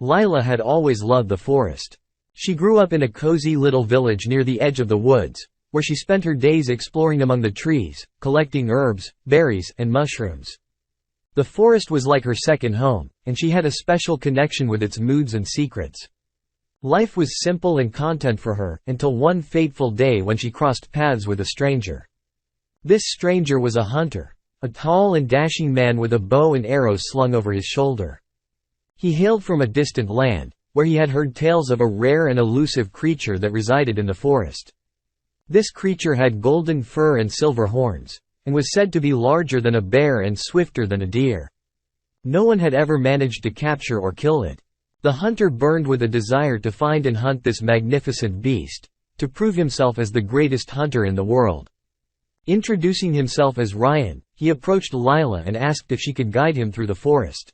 Lila had always loved the forest. She grew up in a cozy little village near the edge of the woods, where she spent her days exploring among the trees, collecting herbs, berries, and mushrooms. The forest was like her second home, and she had a special connection with its moods and secrets. Life was simple and content for her, until one fateful day when she crossed paths with a stranger. This stranger was a hunter, a tall and dashing man with a bow and arrows slung over his shoulder. He hailed from a distant land, where he had heard tales of a rare and elusive creature that resided in the forest. This creature had golden fur and silver horns, and was said to be larger than a bear and swifter than a deer. No one had ever managed to capture or kill it. The hunter burned with a desire to find and hunt this magnificent beast, to prove himself as the greatest hunter in the world. Introducing himself as Rian, he approached Lila and asked if she could guide him through the forest.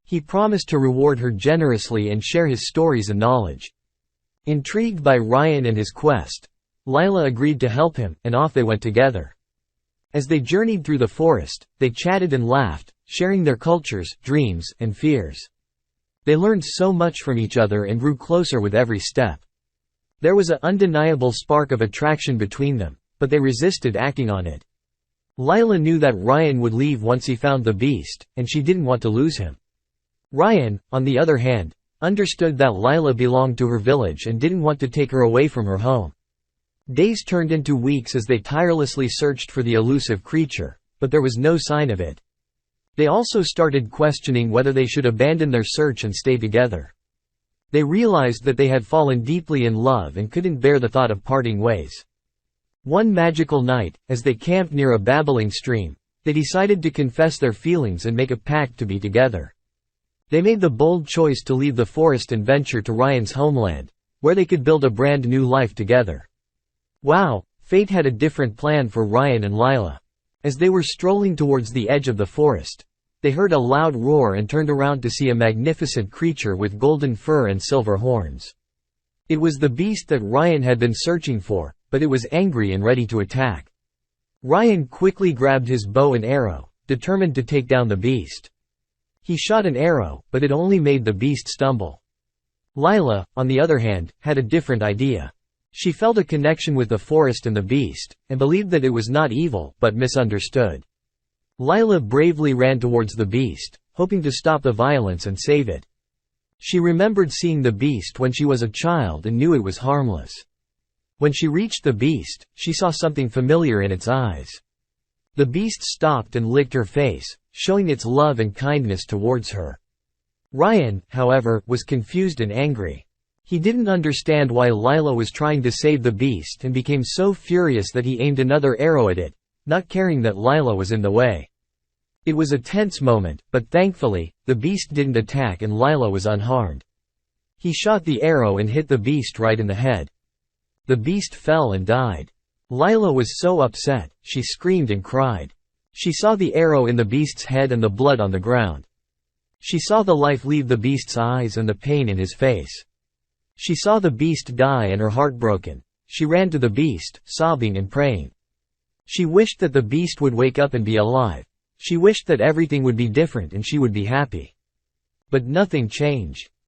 He promised to reward her generously and share his stories and knowledge. Intrigued by Rian and his quest, Lila agreed to help him, and off they went together. As they journeyed through the forest, they chatted and laughed, sharing their cultures, dreams, and fears. They learned so much from each other and grew closer with every step. There was an undeniable spark of attraction between them, but they resisted acting on it. Lila knew that Rian would leave once he found the beast, and she didn't want to lose him. Rian, on the other hand, understood that Lila belonged to her village and didn't want to take her away from her home. Days turned into weeks as they tirelessly searched for the elusive creature, but there was no sign of it. They also started questioning whether they should abandon their search and stay together. They realized that they had fallen deeply in love and couldn't bear the thought of parting ways. One magical night, as they camped near a babbling stream, they decided to confess their feelings and make a pact to be together. They made the bold choice to leave the forest and venture to Rian's homeland, where they could build a brand new life together. Wow, fate had a different plan for Rian and Lila. As they were strolling towards the edge of the forest, they heard a loud roar and turned around to see a magnificent creature with golden fur and silver horns. It was the beast that Rian had been searching for, but it was angry and ready to attack. Rian quickly grabbed his bow and arrow, determined to take down the beast. He shot an arrow, but it only made the beast stumble. Lila, on the other hand, had a different idea. She felt a connection with the forest and the beast, and believed that it was not evil, but misunderstood. Lila bravely ran towards the beast, hoping to stop the violence and save it. She remembered seeing the beast when she was a child and knew it was harmless. When she reached the beast, she saw something familiar in its eyes. The beast stopped and licked her face, showing its love and kindness towards her. Rian, however, was confused and angry. He didn't understand why Lila was trying to save the beast and became so furious that he aimed another arrow at it, not caring that Lila was in the way. It was a tense moment, but thankfully, the beast didn't attack and Lila was unharmed. He shot the arrow and hit the beast right in the head. The beast fell and died. Lila was so upset, she screamed and cried. She saw the arrow in the beast's head and the blood on the ground. She saw the life leave the beast's eyes and the pain in his face. She saw the beast die and her heart broken. She ran to the beast, sobbing and praying. She wished that the beast would wake up and be alive. She wished that everything would be different and she would be happy. But nothing changed.